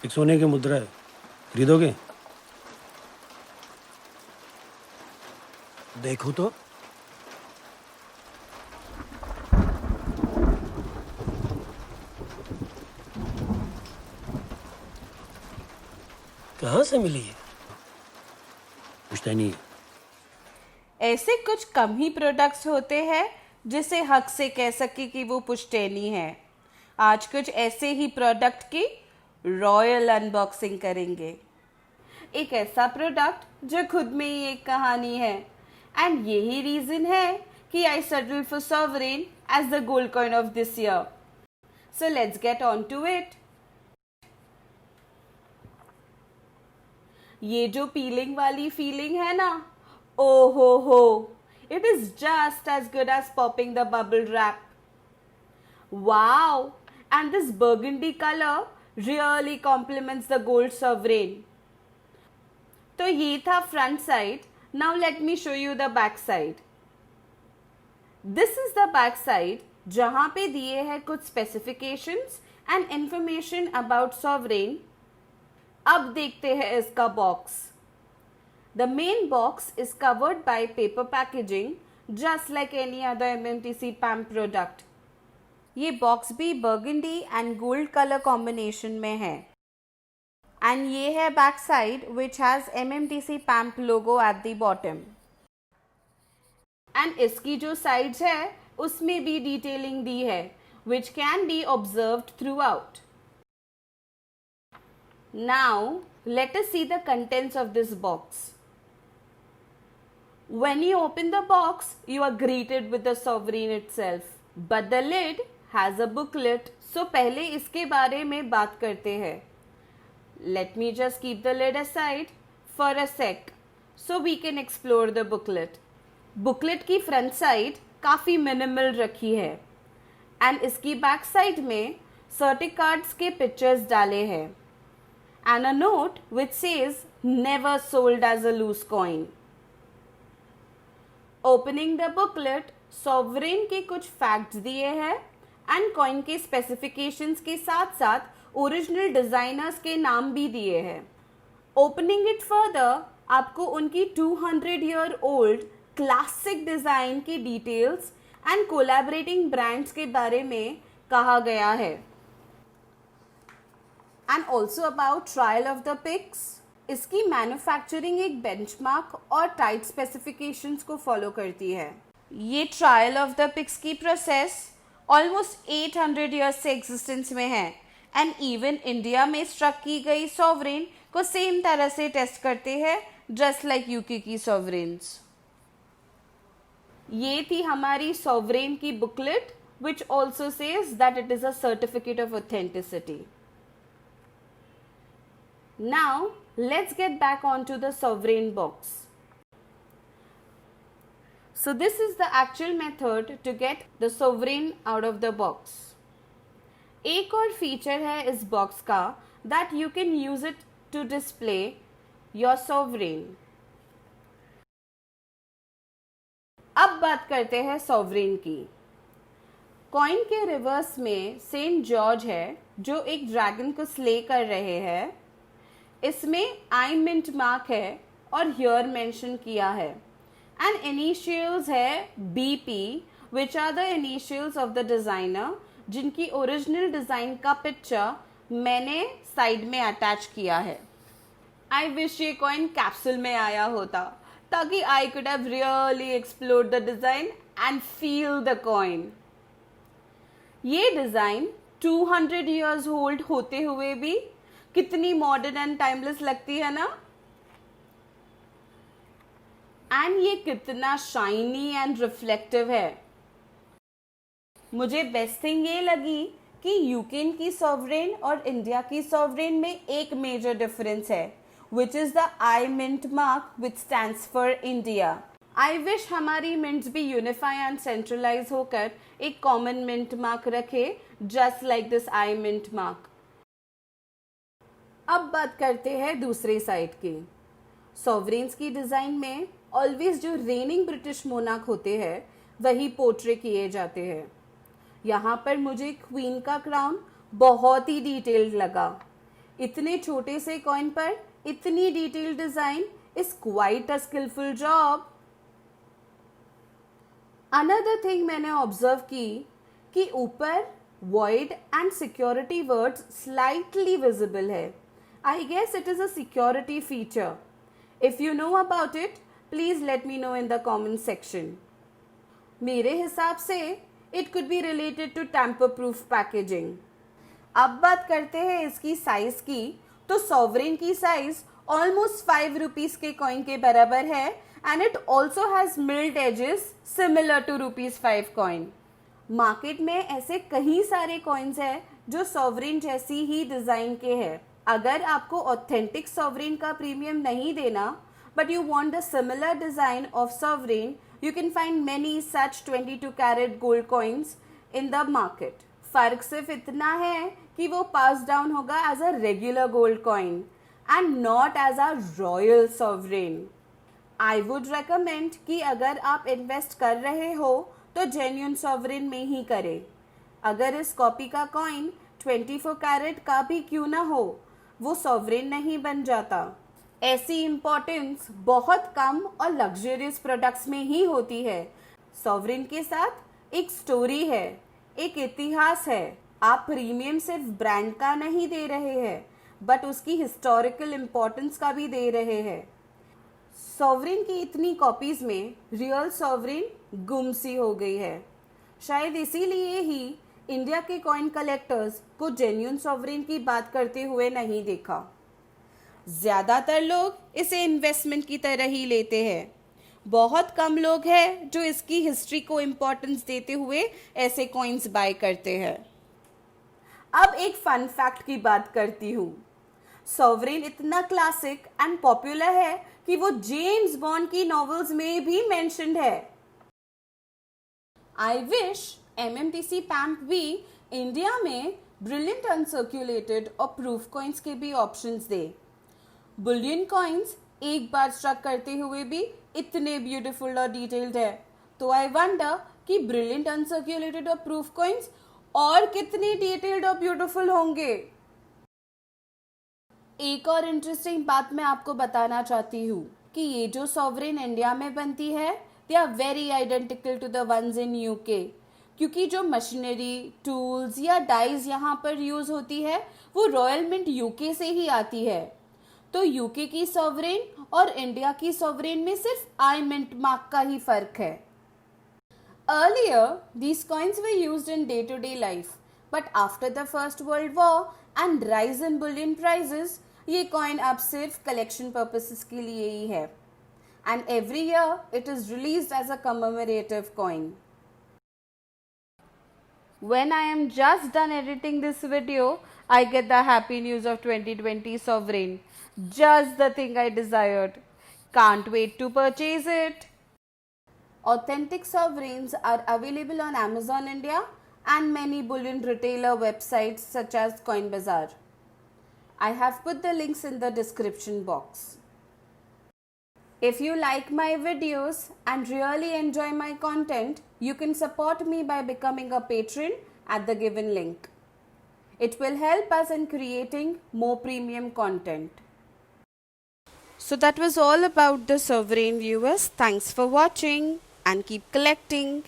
एक सोने की मुद्रा है, खरीदोगे? देखो तो। कहाँ से मिली है? पुश्तैनी है। ऐसे कुछ कम ही प्रोडक्ट्स होते हैं जिसे हक से कह सके कि वो पुश्तैनी है। आज कुछ ऐसे ही प्रोडक्ट की रॉयल अनबॉक्सिंग करेंगे। एक ऐसा प्रोडक्ट जो खुद में ही एक कहानी है, एंड यही रीजन है कि I settle for sovereign as the gold coin of this year. So let's get on to it. ये जो पीलिंग वाली फीलिंग है ना, oh ho, it is just as good as popping the bubble wrap. Wow, and this burgundy color really complements the gold sovereign. तो ये था front side. Now let me show you the back side. This is the back side जहाँ पे दिए हैं कुछ specifications and information about sovereign. अब देखते हैं इसका box. The main box is covered by paper packaging just like any other MMTC PAM product. ये बॉक्स भी burgundy and gold color combination में है। And ये है back side which has MMTC PAMP logo at the bottom. And इसकी जो sides है उसमें भी detailing दी है which can be observed throughout. Now let us see the contents of this box. When you open the box, you are greeted with the sovereign itself. But the lid has a booklet. So पहले इसके बारे में बात करते हैं. Let me just keep the lid aside for a sec, so we can explore the booklet. Booklet की front side काफ़ी minimal रखी है, and इसकी back side में certificates के pictures डाले हैं, and a note which says never sold as a loose coin. Opening the booklet, sovereign के कुछ फैक्ट्स दिए हैं एंड कॉइन के स्पेसिफिकेशंस के साथ साथ ओरिजिनल डिजाइनर्स के नाम भी दिए हैं। ओपनिंग इट फर्दर, आपको उनकी 200 ईयर ओल्ड क्लासिक डिजाइन की डिटेल्स एंड कोलैबोरेटिंग ब्रांड्स के बारे में कहा गया है, and also about Trial of the Pyx. इसकी मैन्युफैक्चरिंग एक बेंचमार्क और टाइट स्पेसिफिकेशंस को फॉलो करती है। ये ट्रायल ऑफ द पिक्स की प्रोसेस ऑलमोस्ट 800 ईयर्स से एग्जिस्टेंस में है, एंड इवन इंडिया में स्ट्रक की गई सॉवरेन को सेम तरह से टेस्ट करते हैं जस्ट लाइक यूके की सॉवरेन्स। ये थी हमारी सॉवरेन की booklet which also says that it is a certificate of authenticity. Now, let's get back onto the sovereign box. So this is the actual method to get the sovereign out of the box. एक और feature है इस box का that you can use it to display your sovereign. अब बात करते हैं sovereign की। कॉइन के रिवर्स में सेंट जॉर्ज है जो एक ड्रैगन को स्ले कर रहे हैं। इसमें आई मिंट मार्क है और हियर मेंशन किया है, एंड इनिशियल्स है BP which are the initials of the designer, जिनकी ओरिजिनल डिजाइन का पिक्चर मैंने साइड में अटैच किया है। आई विश ये कॉइन कैप्सूल में आया होता ताकि I could have really explored the design and feel the coin. ये डिजाइन 200 ईयर्स ओल्ड होते हुए भी कितनी मॉडर्न एंड टाइमलेस लगती है ना, एंड ये कितना शाइनी एंड रिफ्लेक्टिव है। मुझे बेस्ट थिंग ये लगी कि यूकेन की सॉवरेन और इंडिया की सॉवरेन में एक मेजर डिफरेंस है, which is the I mint mark which stands for India. I wish हमारी मिंट्स भी यूनिफाई एंड सेंट्रलाइज होकर एक कॉमन मिंट मार्क रखे just like this I mint mark. अब बात करते हैं दूसरी साइड की। सॉवरेन्स की डिज़ाइन में ऑलवेज जो रेनिंग ब्रिटिश मोनार्क होते हैं वही पोर्ट्रे किए जाते हैं। यहाँ पर मुझे क्वीन का क्राउन बहुत ही डिटेल्ड लगा। इतने छोटे से कॉइन पर इतनी detail design is quite a skilful job. Another thing मैंने ऑब्जर्व की कि ऊपर void and security words slightly visible है. I guess it is a security feature. If you know about it, please let me know in the comment section. मेरे हिसाब से it could be related to tamper-proof packaging. अब बात करते हैं इसकी size की, तो सॉवरेन की साइज ऑलमोस्ट 5 रुपीज के कॉइन के बराबर है and it also has milled edges similar to ₹5 coin. Market में ऐसे कई सारे कॉइन्स हैं जो सॉवरेन जैसी ही डिज़ाइन के हैं. अगर आपको ऑथेंटिक सॉवरेन का प्रीमियम नहीं देना but you want the similar design of sovereign, you can find many such 22 carat gold coins in the market. फ़र्क सिर्फ इतना है कि वो पास डाउन होगा as a regular gold coin and not as a royal sovereign. I would recommend कि अगर आप इन्वेस्ट कर रहे हो तो जेन्युइन सॉवरेन में ही करें. अगर इस कॉपी का कॉइन 24 कैरेट का भी क्यों ना हो, वो सॉवरेन नहीं बन जाता. ऐसी इम्पोर्टेंस बहुत कम और लग्जरियस प्रोडक्ट्स में ही होती है. सॉवरेन के साथ एक स्टोरी है, एक इतिहास है. आप प्रीमियम सिर्फ ब्रांड का नहीं दे रहे हैं बट उसकी हिस्टोरिकल इम्पोर्टेंस का भी दे रहे हैं. सॉवरेन की इतनी कॉपीज में रियल सॉवरेन गुम सी हो गई है. शायद इसीलिए ही इंडिया के कॉइन कलेक्टर्स को जेन्युइन सॉवरेन की बात करते हुए नहीं देखा. ज़्यादातर लोग इसे इन्वेस्टमेंट की तरह ही लेते हैं. बहुत कम लोग हैं जो इसकी हिस्ट्री को इम्पोर्टेंस देते हुए ऐसे कॉइन्स बाय करते हैं. अब एक फन फैक्ट की बात करती हूँ. सॉवरेन इतना क्लासिक एंड पॉपुलर है कि वो जेम्स बॉन्ड की नॉवेल्स में भी मेंशन्ड है. आई विश MMTC पैम्प भी इंडिया में ब्रिलियंट अनसर्क्यूलेटेड और प्रूफ कॉइन्स के भी ऑप्शंस दे. बुलियन कॉइन्स एक बार स्ट्रक करते हुए भी इतने ब्यूटीफुल और डिटेल्ड है, तो आई वंडर कि ब्रिलियंट अनसर्क्यूलेटेड और प्रूफ कॉइन्स और कितनी डिटेल्ड और ब्यूटीफुल होंगे. एक और इंटरेस्टिंग बात मैं आपको बताना चाहती हूँ कि ये जो सॉवरेन इंडिया में बनती है they are very identical to the ones in UK, क्योंकि जो मशीनरी, टूल्स या डाइज यहाँ पर यूज़ होती है वो रॉयल मिंट UK से ही आती है. तो UK की सॉवरेन और इंडिया की सॉवरेन में सिर्फ आई मिंट मार्क का ही फ़र्क है. Earlier, these coins were used in day-to-day life, but after the First World War and rise in bullion prices, ये coin अब सिर्फ collection purposes के लिए ही है. And every year, it is released as a commemorative coin. When I am just done editing this video, I get the happy news of 2020 sovereign. Just the thing I desired. Can't wait to purchase it. Authentic sovereigns are available on Amazon India and many bullion retailer websites such as Coinbazaar. I have put the links in the description box. If you like my videos and really enjoy my content, you can support me by becoming a patron at the given link. It will help us in creating more premium content. So that was all about the sovereign, viewers. Thanks for watching and keep collecting.